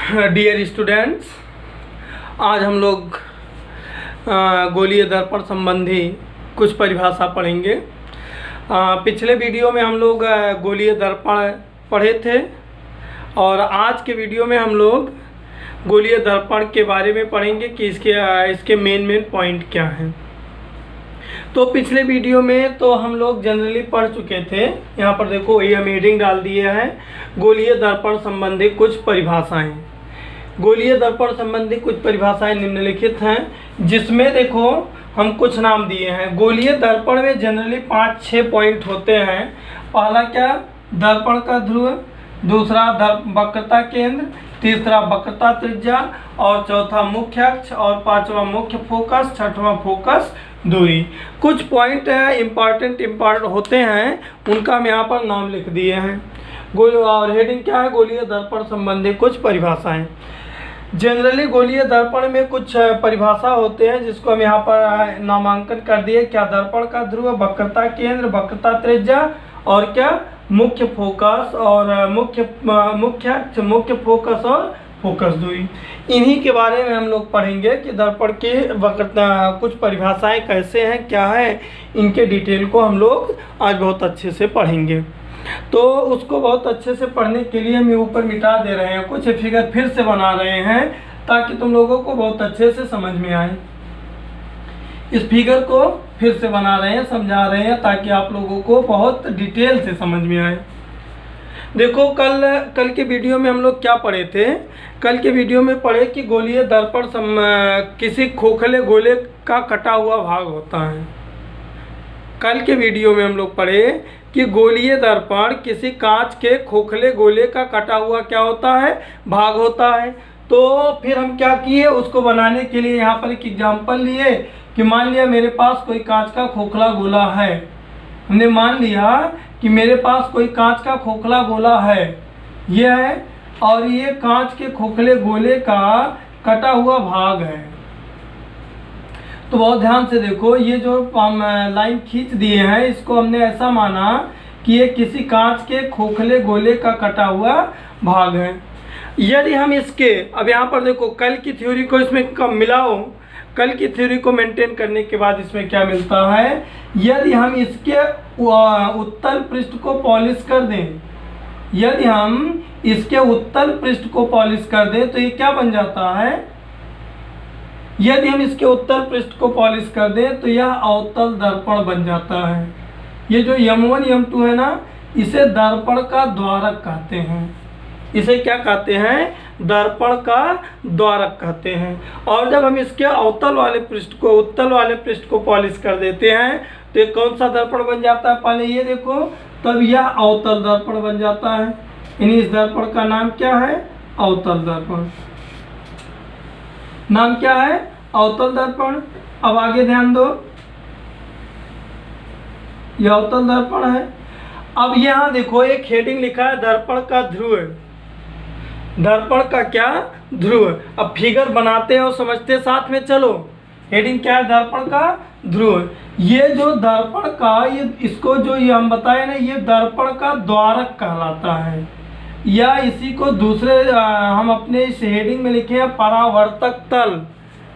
Dear students, आज हम लोग गोलीय दर्पण संबंधी कुछ परिभाषा पढ़ेंगे। पिछले वीडियो में हम लोग गोलीय दर्पण पढ़े थे और आज के वीडियो में हम लोग गोलीय दर्पण के बारे में पढ़ेंगे कि इसके मेन पॉइंट क्या हैं। तो पिछले वीडियो में तो हम लोग जनरली पढ़ चुके थे। यहाँ पर देखो, ये हम हेडिंग डाल दिए हैं, गोलीय दर्पण संबंधी कुछ परिभाषाएं। गोलीय दर्पण संबंधी कुछ परिभाषाएं निम्नलिखित हैं, जिसमें देखो हम कुछ नाम दिए हैं। गोलीय दर्पण में जनरली 5-6 पॉइंट होते हैं। पहला क्या, दर्पण का ध्रुव, दूसरा वक्रता केंद्र, तीसरा वक्रता त्रिज्या, और चौथा मुख्य अक्ष, और पांचवा मुख्य फोकस, छठवां फोकस दूरी। कुछ पॉइंट इम्पॉर्टेंट होते हैं, उनका हम यहाँ पर नाम लिख दिए हैं। और हेडिंग क्या है, गोलीय दर्पण संबंधी कुछ परिभाषाएं। जनरली गोलीय दर्पण में कुछ परिभाषा होते हैं, जिसको हम यहाँ पर नामांकन कर दिए। क्या, दर्पण का ध्रुव, वक्रता केंद्र, वक्रता त्रिज्या, और क्या, मुख्य फोकस, और मुख्य फोकस और फोकस दूरी। इन्हीं के बारे में हम लोग पढ़ेंगे कि दर्पण के वक्रता कुछ परिभाषाएं कैसे हैं, क्या है, इनके डिटेल को हम लोग आज बहुत अच्छे से पढ़ेंगे। तो उसको बहुत अच्छे से पढ़ने के लिए हम ऊपर मिटा दे रहे हैं, कुछ फिगर फिर से बना रहे हैं ताकि तुम लोगों को बहुत अच्छे से समझ में आए। इस फिगर को फिर से बना रहे हैं, समझा रहे हैं, ताकि आप लोगों को बहुत डिटेल से समझ में आए। देखो, कल के वीडियो में हम लोग क्या पढ़े थे। कल के वीडियो में पढ़े कि गोलीय दर्पण किसी खोखले गोले का कटा हुआ भाग होता है। कल के वीडियो में हम लोग पढ़े कि गोलीय दर्पण किसी कांच के खोखले गोले का कटा हुआ क्या होता है, भाग होता है। तो फिर हम क्या किए, उसको बनाने के लिए यहाँ पर एक एग्जाम्पल लिए कि मान लिया मेरे पास कोई कांच का खोखला गोला है। हमने मान लिया कि मेरे पास कोई कांच का खोखला गोला है, ये है, और ये कांच के खोखले गोले का कटा हुआ भाग है। तो बहुत ध्यान से देखो, ये जो लाइन खींच दिए हैं, इसको हमने ऐसा माना कि ये किसी कांच के खोखले गोले का कटा हुआ भाग है। यदि हम इसके, अब यहाँ पर देखो, कल की थ्योरी को इसमें कम मिलाओ, कल की थ्योरी को मेंटेन करने के बाद इसमें क्या मिलता है। यदि हम इसके उत्तल पृष्ठ को पॉलिश कर दें, यदि हम इसके उत्तल पृष्ठ को पॉलिश कर दें तो ये क्या बन जाता है। यदि हम इसके उत्तल पृष्ठ को पॉलिश कर दें तो यह अवतल दर्पण बन जाता है। ये जो M1 M2 है ना, इसे दर्पण का द्वारक कहते हैं। इसे क्या कहते हैं, दर्पण का द्वारक कहते हैं। और जब हम इसके उत्तल वाले पृष्ठ को पॉलिश कर देते हैं तो ये कौन सा दर्पण बन जाता है, पहले ये देखो, तब यह अवतल दर्पण बन जाता है। यानी इस दर्पण का नाम क्या है, अवतल दर्पण। नाम क्या है, अवतल दर्पण। अब आगे ध्यान दो, यह अवतल दर्पण है। अब यहाँ देखो, एक हेडिंग लिखा है, दर्पण का ध्रुव। दर्पण का क्या, ध्रुव। अब फिगर बनाते हैं और समझते हैं साथ में, चलो। हेडिंग क्या है, दर्पण का ध्रुव। ये जो दर्पण का, इसको जो ये हम बताए ना, ये दर्पण का द्वारक कहलाता है, या इसी को दूसरे हम अपने इस हेडिंग में लिखे हैं परावर्तक तल।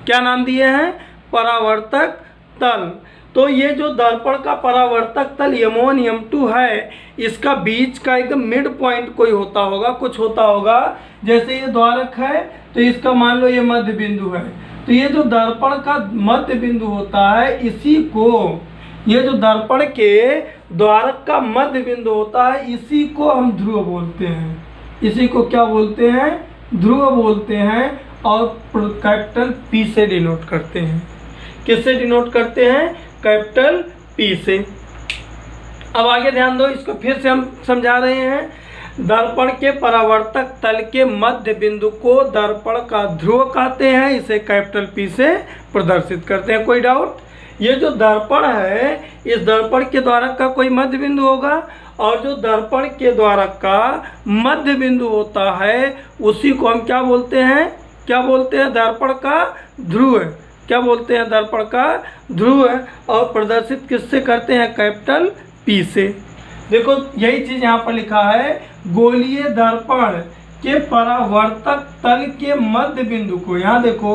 क्या नाम दिए हैं, परावर्तक तल। तो ये जो दर्पण का परावर्तक तल M1 M2 है, इसका बीच का एकदम मिड पॉइंट कोई होता होगा, कुछ होता होगा। जैसे ये द्वारक है तो इसका मान लो ये मध्य बिंदु है, तो ये जो दर्पण का मध्य बिंदु होता है, इसी को, ये जो दर्पण के द्वारक का मध्य बिंदु होता है, इसी को हम ध्रुव बोलते हैं। इसी को क्या बोलते हैं, ध्रुव बोलते हैं। और कैपिटल P से डिनोट करते हैं। किससे डिनोट करते हैं, कैपिटल P से। अब आगे ध्यान दो, इसको फिर से हम समझा रहे हैं। दर्पण के परावर्तक तल के मध्य बिंदु को दर्पण का ध्रुव कहते हैं, इसे कैपिटल P से प्रदर्शित करते हैं। कोई डाउट। ये जो दर्पण है, इस दर्पण के द्वारक का कोई मध्य बिंदु होगा, और जो दर्पण के द्वारक का मध्य बिंदु होता है, उसी को हम क्या बोलते हैं, क्या बोलते हैं, दर्पण का ध्रुव। क्या बोलते हैं, दर्पण का ध्रुव। और प्रदर्शित किससे करते हैं, कैपिटल P से। देखो, यही चीज़ यहाँ पर लिखा है, गोलीय दर्पण के परावर्तक तल के मध्य बिंदु को, यहाँ देखो,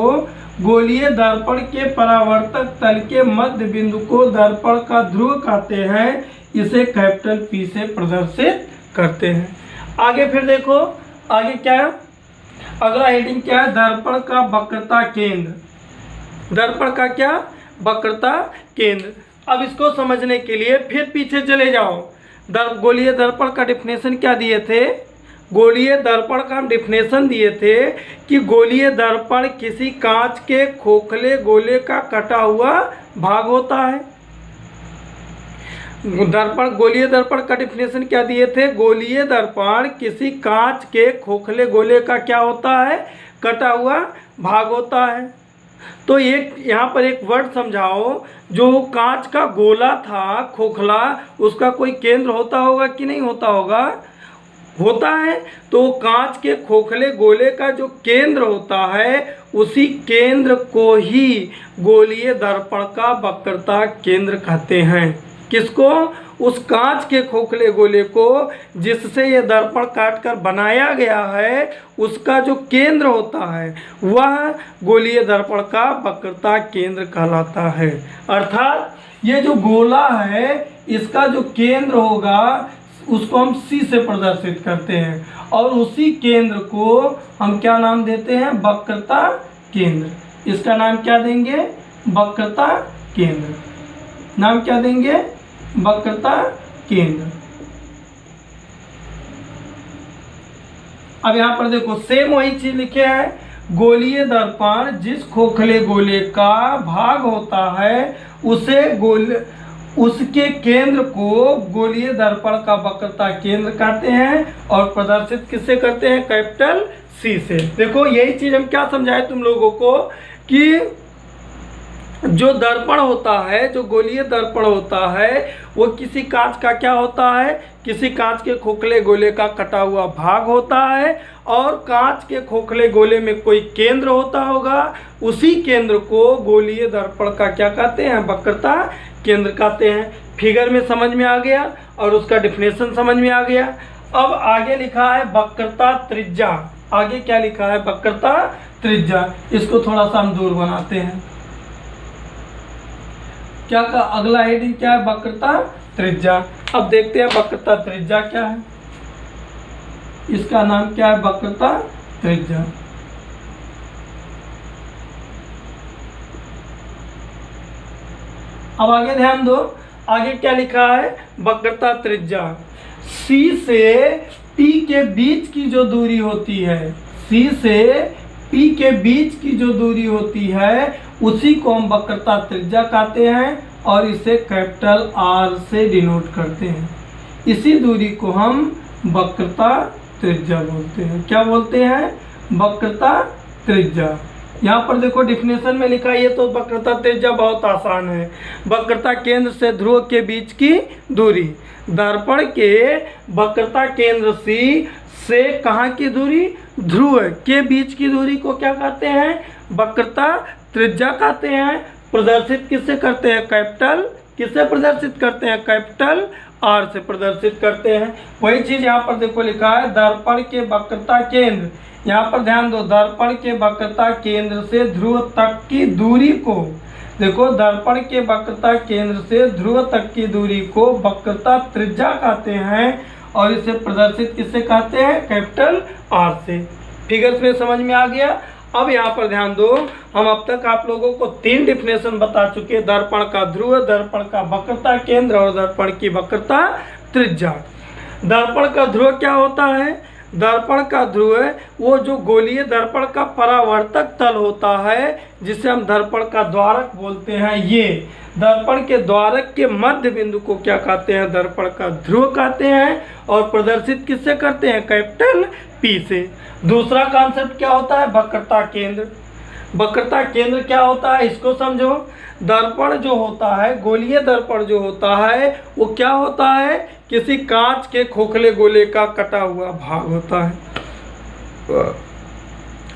गोलीय दर्पण के परावर्तक तल के मध्य बिंदु को दर्पण का ध्रुव कहते हैं। इसे कैपिटल P से प्रदर्शित करते हैं। आगे फिर देखो, आगे क्या है, अगला हेडिंग क्या है, दर्पण का वक्रता केंद्र। दर्पण का क्या, वक्रता केंद्र। अब इसको समझने के लिए फिर पीछे चले जाओ। गोलीय दर्पण का डिफिनेशन क्या दिए थे, गोलीय दर्पण का हम डिफिनेशन दिए थे कि गोलीय दर्पण किसी कांच के खोखले गोले का कटा हुआ भाग होता है। गोलीय दर्पण का डिफिनेशन क्या दिए थे, गोलीय दर्पण किसी कांच के खोखले गोले का क्या होता है, कटा हुआ भाग होता है। तो एक यहाँ पर एक वर्ड समझाओ, जो कांच का गोला था खोखला, उसका कोई केंद्र होता होगा कि नहीं होता होगा, होता है। तो कांच के खोखले गोले का जो केंद्र होता है, उसी केंद्र को ही गोलीय दर्पण का वक्रता केंद्र कहते हैं। किसको, उस कांच के खोखले गोले को जिससे ये दर्पण काटकर बनाया गया है, उसका जो केंद्र होता है वह गोलीय दर्पण का वक्रता केंद्र कहलाता है। अर्थात ये जो गोला है, इसका जो केंद्र होगा उसको हम C से प्रदर्शित करते हैं, और उसी केंद्र को हम क्या नाम देते हैं, वक्रता केंद्र। इसका नाम क्या देंगे, वक्रता केंद्र। नाम क्या देंगे, वक्रता केंद्र। अब यहाँ पर देखो, सेम वही चीज लिखे है, गोलीय दर्पण जिस खोखले गोले का भाग होता है, उसके केंद्र को गोलीय दर्पण का वक्रता केंद्र कहते हैं, और प्रदर्शित किससे करते हैं, कैपिटल C से। देखो यही चीज हम क्या समझाए तुम लोगों को, कि जो दर्पण होता है, जो गोलीय दर्पण होता है, वो किसी कांच का क्या होता है, किसी कांच के खोखले गोले का कटा हुआ भाग होता है, और कांच के खोखले गोले में कोई केंद्र होता होगा, उसी केंद्र को गोलीय दर्पण का क्या कहते हैं, वक्रता केंद्र कहते हैं। फिगर में समझ में आ गया और उसका डिफिनेशन समझ में आ गया। अब आगे लिखा है वक्रता त्रिज्या। आगे क्या लिखा है, वक्रता त्रिज्या। इसको थोड़ा सा हम दूर बनाते हैं। क्या का अगला हेडिंग क्या है, वक्रता त्रिज्या। अब देखते हैं वक्रता त्रिज्या क्या है। इसका नाम क्या है, वक्रता त्रिज्या। अब आगे ध्यान दो, आगे क्या लिखा है, वक्रता त्रिज्या। C से P के बीच की जो दूरी होती है, C से P के बीच की जो दूरी होती है, उसी को हम वक्रता त्रिज्या कहते हैं, और इसे कैपिटल R से डिनोट करते हैं। इसी दूरी को हम वक्रता त्रिज्या बोलते हैं। क्या बोलते हैं, वक्रता त्रिज्या। यहाँ पर देखो डिफिनेशन में लिखा है, ये तो वक्रता त्रिज्या बहुत आसान है। वक्रता केंद्र से ध्रुव के बीच की दूरी, दर्पण के वक्रता केंद्र C से कहाँ की दूरी, ध्रुव के बीच की दूरी को क्या कहते हैं, वक्रता त्रिज्या कहते हैं। प्रदर्शित किससे करते हैं, कैपिटल, किससे प्रदर्शित करते हैं, कैपिटल R से प्रदर्शित करते हैं। वही चीज यहाँ पर देखो लिखा है, दर्पण के वक्रता केंद्र। यहाँ पर ध्यान दो, दर्पण के वक्रता केंद्र से ध्रुव तक की दूरी को, देखो दर्पण के वक्रता केंद्र से ध्रुव तक की दूरी को वक्रता त्रिज्या कहते हैं, और इसे प्रदर्शित किससे कहते हैं, कैपिटल R से। फिगर्स में समझ में आ गया। अब यहाँ पर ध्यान दो, हम अब तक आप लोगों को 3 डिफिनेशन बता चुके, दर्पण का ध्रुव, दर्पण का वक्रता केंद्र और दर्पण की वक्रता त्रिज्या। दर्पण का ध्रुव क्या होता है, दर्पण का ध्रुव वो जो गोलीय दर्पण का परावर्तक तल होता है, जिसे हम दर्पण का द्वारक बोलते हैं, ये दर्पण के द्वारक के मध्य बिंदु को क्या कहते हैं, दर्पण का ध्रुव कहते हैं, और प्रदर्शित किससे करते हैं, कैपिटल P से। दूसरा कॉन्सेप्ट क्या होता है, वक्रता केंद्र। वक्रता केंद्र क्या होता है, इसको समझो। दर्पण जो होता है, गोलीय दर्पण जो होता है, वो क्या होता है, किसी कांच के खोखले गोले का कटा हुआ भाग होता है।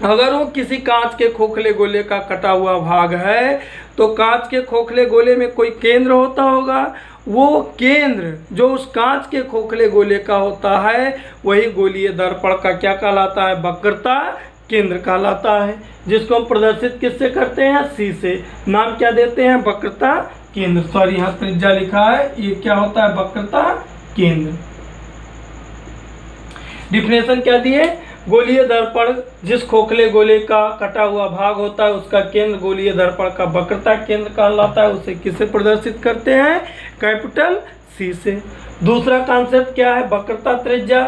अगर वो किसी कांच के खोखले गोले का कटा हुआ भाग है, तो कांच के खोखले गोले में कोई केंद्र होता होगा, वो केंद्र जो उस कांच के खोखले गोले का होता है वही गोलीय दर्पण का क्या कहलाता है, वक्रता केंद्र कहलाता है, जिसको हम प्रदर्शित किससे करते हैं, सी से। नाम क्या देते हैं, वक्रता केंद्र। सॉरी यहाँ त्रिज्या लिखा है, ये क्या होता है, वक्रता केंद्र। डिफिनेशन क्या दिए, गोलीय दर्पण जिस खोखले गोले का कटा हुआ भाग होता है उसका केंद्र गोलीय दर्पण का वक्रता केंद्र कहलाता है। उसे किससे प्रदर्शित करते हैं, कैपिटल सी से। दूसरा कॉन्सेप्ट क्या है, वक्रता त्रिज्या।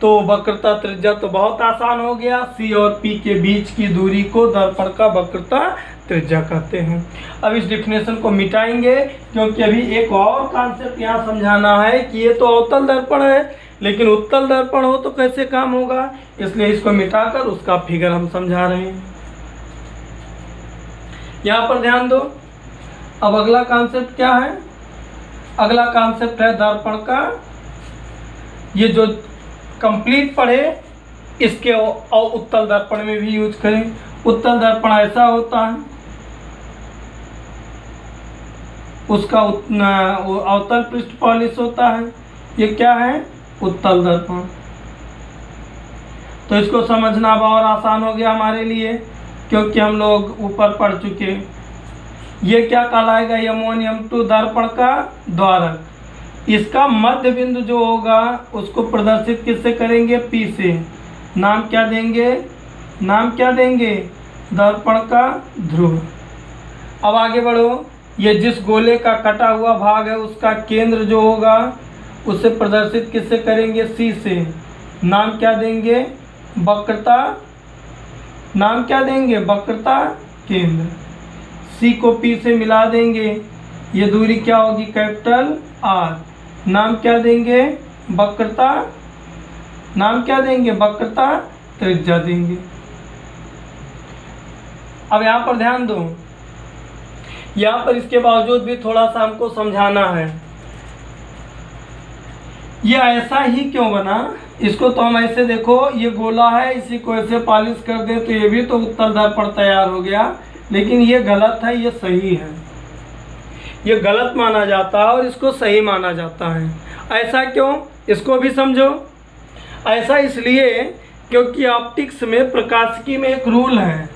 तो वक्रता त्रिज्या तो बहुत आसान हो गया, सी और पी के बीच की दूरी को दर्पण का वक्रता त्रिज्या कहते हैं। अब इस डिफिनेशन को मिटाएंगे क्योंकि अभी एक और कॉन्सेप्ट यहाँ समझाना है कि ये तो अवतल दर्पण है लेकिन उत्तल दर्पण हो तो कैसे काम होगा, इसलिए इसको मिटाकर उसका फिगर हम समझा रहे हैं। यहाँ पर ध्यान दो। अब अगला कॉन्सेप्ट क्या है, अगला कॉन्सेप्ट है दर्पण का, ये जो कंप्लीट पढ़े इसके और उत्तल दर्पण में भी यूज करें। उत्तल दर्पण ऐसा होता है, उसका अवतल पृष्ठ पॉलिश होता है, ये क्या है, उत्तल दर्पण। तो इसको समझना अब और आसान हो गया हमारे लिए क्योंकि हम लोग ऊपर पढ़ चुके। ये क्या कहलाएगा, M1 M2 दर्पण का द्वारक। इसका मध्य बिंदु जो होगा उसको प्रदर्शित किससे करेंगे, P से। नाम क्या देंगे, नाम क्या देंगे, दर्पण का ध्रुव। अब आगे बढ़ो। ये जिस गोले का कटा हुआ भाग है उसका केंद्र जो होगा उसे प्रदर्शित किससे करेंगे, C से। नाम क्या देंगे, वक्रता, नाम क्या देंगे, वक्रता केंद्र। C को P से मिला देंगे, ये दूरी क्या होगी, कैपिटल R। नाम क्या देंगे, वक्रता, नाम क्या देंगे, वक्रता त्रिज्या देंगे। अब यहाँ पर ध्यान दो, यहाँ पर इसके बावजूद भी थोड़ा सा हमको समझाना है। ये ऐसा ही क्यों बना, इसको तो हम ऐसे देखो, ये गोला है, इसी को ऐसे पॉलिश कर दें तो ये भी तो उत्तल दर्पण तैयार हो गया, लेकिन ये गलत है, ये सही है। ये गलत माना जाता है और इसको सही माना जाता है। ऐसा क्यों, इसको भी समझो। ऐसा इसलिए क्योंकि ऑप्टिक्स में, प्रकाशिकी में एक रूल है,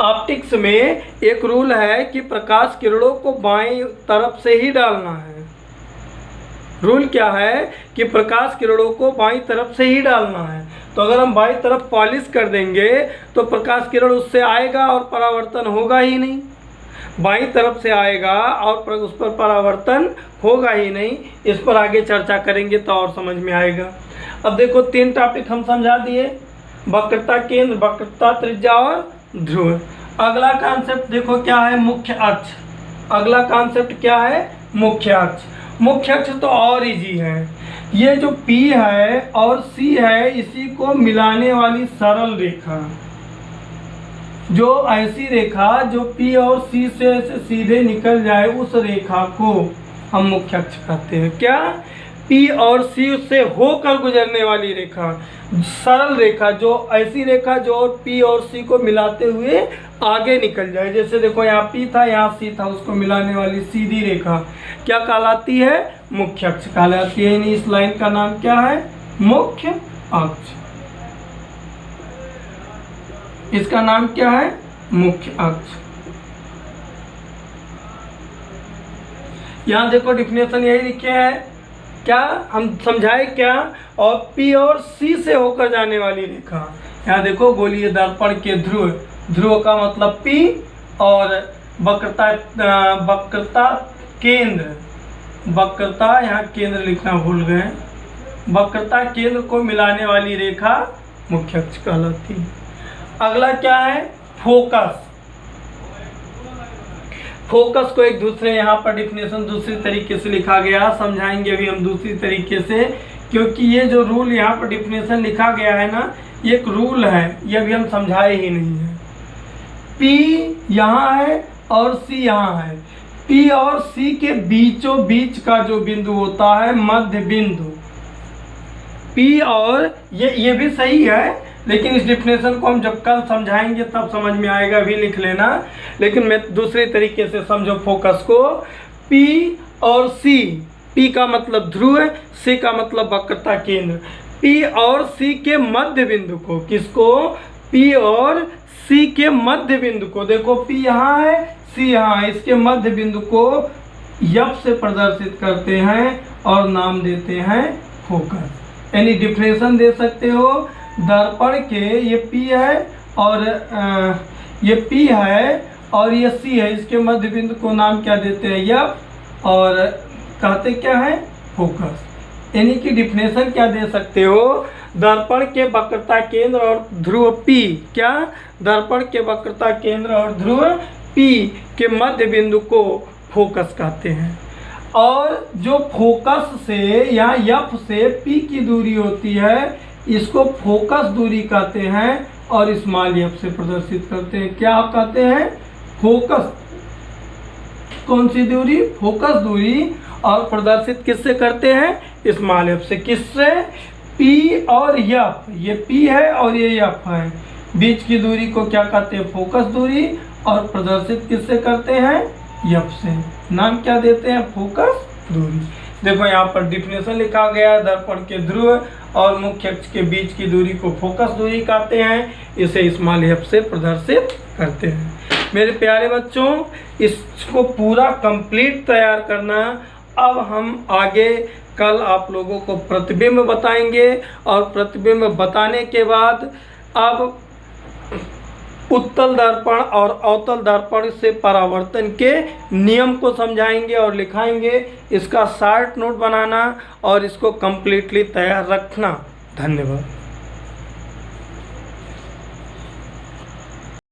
ऑप्टिक्स में एक रूल है कि प्रकाश किरणों को बाईं तरफ से ही डालना है। रूल क्या है कि प्रकाश किरणों को बाईं तरफ से ही डालना है। तो अगर हम बाईं तरफ पॉलिश कर देंगे तो प्रकाश किरण उससे आएगा और परावर्तन होगा ही नहीं। बाईं तरफ से आएगा और उस पर परावर्तन होगा ही नहीं। इस पर आगे चर्चा करेंगे तो और समझ में आएगा। अब देखो 3 टॉपिक हम समझा दिए, वक्रता केंद्र, वक्रता त्रिज्या और ध्रुव। अगला कॉन्सेप्ट देखो क्या है, मुख्य अक्ष। अगला कॉन्सेप्ट क्या है, मुख्य अक्ष। मुख्य अक्ष तो और इजी है। ये जो P है और C है इसी को मिलाने वाली सरल रेखा, जो ऐसी रेखा जो P और C से ऐसे सीधे निकल जाए उस रेखा को हम मुख्य अक्ष कहते हैं। क्या, P और C से होकर गुजरने वाली रेखा, सरल रेखा, जो ऐसी रेखा जो P और C को मिलाते हुए आगे निकल जाए। जैसे देखो यहाँ P था, यहाँ C था, उसको मिलाने वाली सीधी रेखा क्या कहलाती है, मुख्य अक्ष कहलाती है। यानी इस लाइन का नाम क्या है, मुख्य अक्ष। इसका नाम क्या है, मुख्य अक्ष। यहाँ देखो डिफिनेशन यही लिखे है, क्या हम समझाए क्या, और P और C से होकर जाने वाली रेखा। यहाँ देखो गोलीय दर्पण के ध्रुव, ध्रुव का मतलब P और वक्रता, वक्रता केंद्र, वक्रता, यहाँ केंद्र लिखना भूल गए, वक्रता केंद्र को मिलाने वाली रेखा मुख्य अक्ष कहलाती है। अगला क्या है, फोकस। फोकस को एक दूसरे यहाँ पर डिफिनेशन दूसरी तरीके से लिखा गया, समझाएंगे अभी हम दूसरी तरीके से, क्योंकि ये जो रूल यहाँ पर डिफिनेशन लिखा गया है ना, ये एक रूल है, ये अभी हम समझाए ही नहीं है। P यहाँ है और C यहाँ है। P और C के बीचों बीच का जो बिंदु होता है मध्य बिंदु, P और ये भी सही है, लेकिन इस डिफिनेशन को हम जब कल समझाएंगे तब समझ में आएगा, भी लिख लेना। लेकिन मैं दूसरे तरीके से समझो फोकस को। P और C, P का मतलब ध्रुव, C का मतलब वक्रता केंद्र। P और C के मध्य बिंदु को, किसको? P और C के मध्य बिंदु को, देखो P यहाँ है, C यहाँ है, इसके मध्य बिंदु को F से प्रदर्शित करते हैं और नाम देते हैं फोकस। यानी डिफरेंशन दे सकते हो, दर्पण के ये P है और ये P है और ये C है, इसके मध्य बिंदु को नाम क्या देते हैं? F, और कहते क्या है? फोकस। यानी कि डिफिनेशन क्या दे सकते हो? दर्पण के वक्रता केंद्र और ध्रुव P, क्या? दर्पण के वक्रता केंद्र और ध्रुव P के मध्य बिंदु को फोकस कहते हैं। और जो फोकस से या F से P की दूरी होती है, इसको फोकस दूरी कहते हैं और स्मॉल f से प्रदर्शित करते हैं। क्या कहते हैं? फोकस। कौन सी दूरी? फोकस दूरी। और प्रदर्शित किससे करते हैं? स्मॉल f से। किससे? P और F, ये P है और ये F है, बीच की दूरी को क्या कहते हैं? फोकस दूरी। और प्रदर्शित किससे करते हैं? F से। नाम क्या देते हैं? फोकस दूरी। देखो यहाँ पर डिफिनेशन लिखा गया है, दर्पण के ध्रुव और मुख्य अक्ष के बीच की दूरी को फोकस दूरी कहते हैं, इसे स्मॉल f से प्रदर्शित करते हैं। मेरे प्यारे बच्चों, इसको पूरा कंप्लीट तैयार करना। अब हम आगे कल आप लोगों को प्रतिबिंब बताएंगे और प्रतिबिंब बताने के बाद अब उत्तल दर्पण और अवतल दर्पण से परावर्तन के नियम को समझाएंगे और लिखाएंगे। इसका शॉर्ट नोट बनाना और इसको कम्प्लीटली तैयार रखना। धन्यवाद।